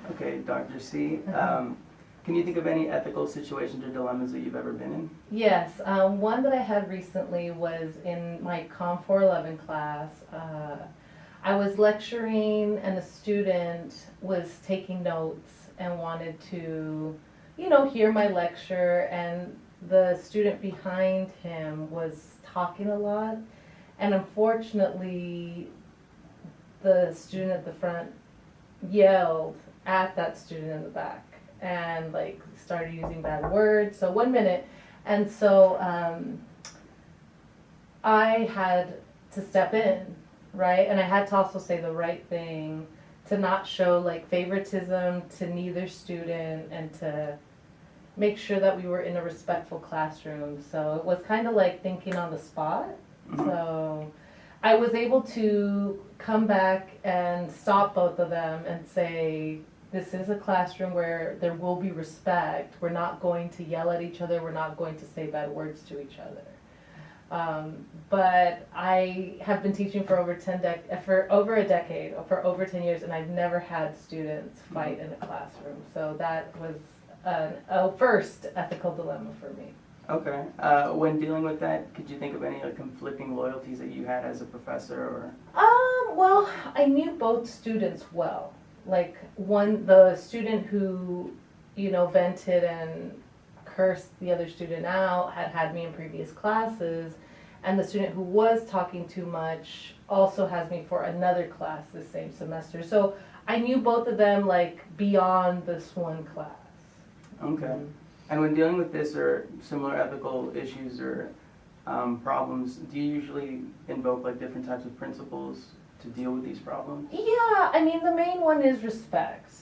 Okay, Dr. C. Can you think of any ethical situations or dilemmas that you've ever been in? Yes, one that I had recently was in my Com 411 class. I was lecturing and a student was taking notes and wanted to, hear my lecture, and the student behind him was talking a lot. And unfortunately, the student at the front yelled at that student in the back and like started using bad words. So 1 minute, and so I had to step in, right? And I had to also say the right thing, to not show like favoritism to neither student, and to make sure that we were in a respectful classroom. So it was kind of like thinking on the spot. So I was able to come back and stop both of them and say, this is a classroom where there will be respect. We're not going to yell at each other. We're not going to say bad words to each other. But I have been teaching for over a decade, for over 10 years, and I've never had students fight in a classroom. So that was a first ethical dilemma for me. Okay. When dealing with that, could you think of any like conflicting loyalties that you had as a professor, or? Well, I knew both students well. Like the student who, vented and cursed the other student out had me in previous classes, and the student who was talking too much also has me for another class this same semester. So I knew both of them like beyond this one class. Okay. And when dealing with this or similar ethical issues or problems, do you usually invoke like different types of principles to deal with these problems? Yeah, I mean the main one is respect,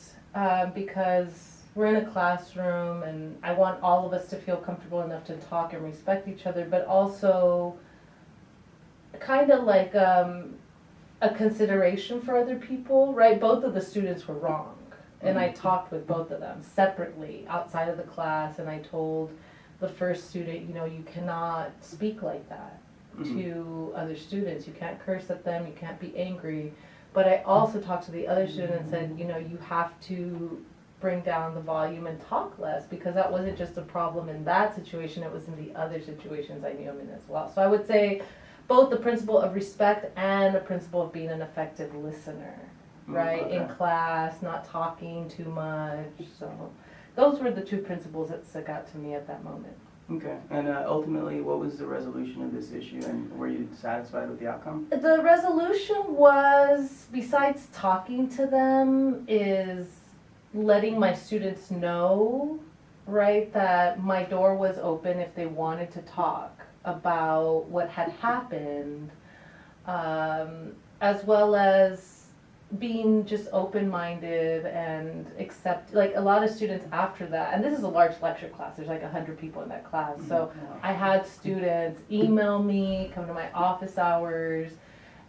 because we're in a classroom and I want all of us to feel comfortable enough to talk and respect each other, but also kind of like a consideration for other people, right? Both of the students were wrong. And I talked with both of them separately outside of the class, and I told the first student, you cannot speak like that to other students. You can't curse at them, you can't be angry. But I also talked to the other student and said, you have to bring down the volume and talk less, because that wasn't just a problem in that situation, it was in the other situations I knew him in as well. So I would say both the principle of respect and the principle of being an effective listener. Right, okay. In class, not talking too much. So those were the two principles that stuck out to me at that moment. Okay, and ultimately, what was the resolution of this issue, and were you satisfied with the outcome? The resolution was, besides talking to them, is letting my students know, right, that my door was open if they wanted to talk about what had happened, as well as being just open-minded and accept, like a lot of students after that, and this is a large lecture class, there's like 100 people in that class, so I had students email me, come to my office hours,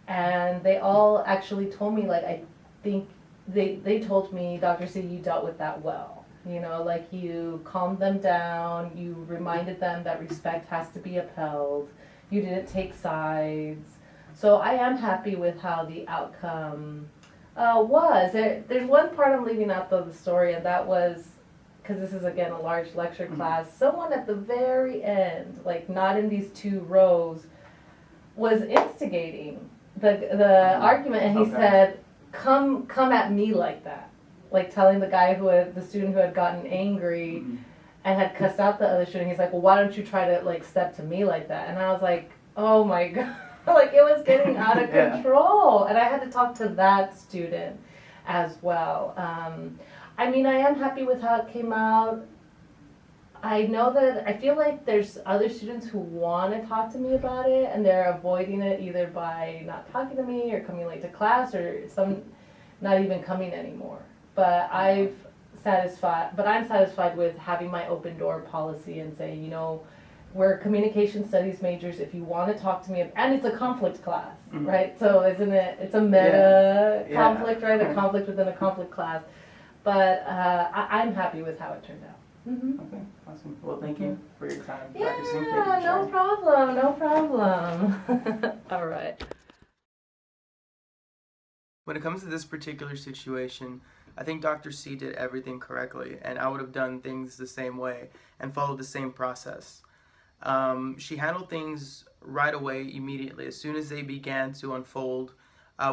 and they all actually told me, like, I think they told me, Dr. C, you dealt with that well, like you calmed them down, you reminded them that respect has to be upheld, you didn't take sides. So I am happy with how the outcome was. There's one part I'm leaving out though, the story, and that was, because this is again a large lecture class, someone at the very end, like not in these two rows, was instigating the argument, and he said, come at me like that, like telling the student who had gotten angry and had cussed out the other student. He's like, well, why don't you try to like step to me like that? And I was like, oh my God. Like it was getting out of control, and I had to talk to that student as well. I mean, I am happy with how it came out. I know that I feel like there's other students who want to talk to me about it, and they're avoiding it either by not talking to me or coming late to class, or some not even coming anymore. But I'm satisfied with having my open door policy and saying, we're communication studies majors. If you want to talk to me, and it's a conflict class, right? So isn't it? It's a meta conflict, right? A conflict within a conflict class. But I'm happy with how it turned out. Okay, awesome. Well, thank you for your time. Yeah, no problem, no problem. All right. When it comes to this particular situation, I think Dr. C did everything correctly, and I would have done things the same way and followed the same process. She handled things right away, immediately, as soon as they began to unfold,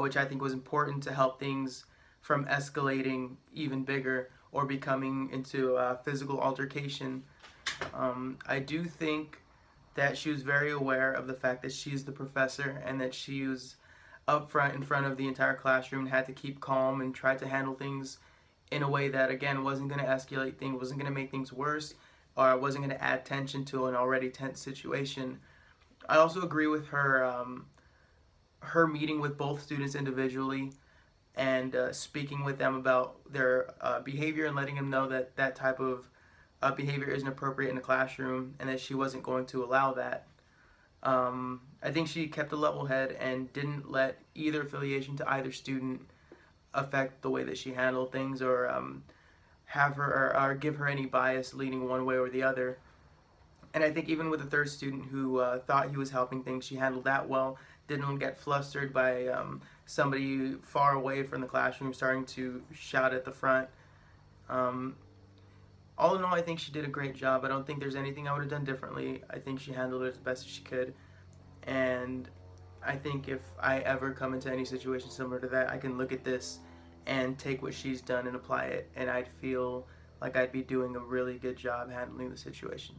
which I think was important to help things from escalating even bigger or becoming into a physical altercation. I do think that she was very aware of the fact that she's the professor and that she was up front in front of the entire classroom and had to keep calm and try to handle things in a way that, again, wasn't going to escalate things, wasn't going to make things worse, or wasn't going to add tension to an already tense situation. I also agree with her, her meeting with both students individually and speaking with them about their behavior and letting them know that that type of behavior isn't appropriate in the classroom and that she wasn't going to allow that. I think she kept a level head and didn't let either affiliation to either student affect the way that she handled things or have her or give her any bias leaning one way or the other. And I think even with the third student who thought he was helping things, she handled that well. Didn't get flustered by somebody far away from the classroom starting to shout at the front. All in all, I think she did a great job. I don't think there's anything I would have done differently. I think she handled it as best as she could. And I think if I ever come into any situation similar to that, I can look at this and take what she's done and apply it. And I'd feel like I'd be doing a really good job handling the situation.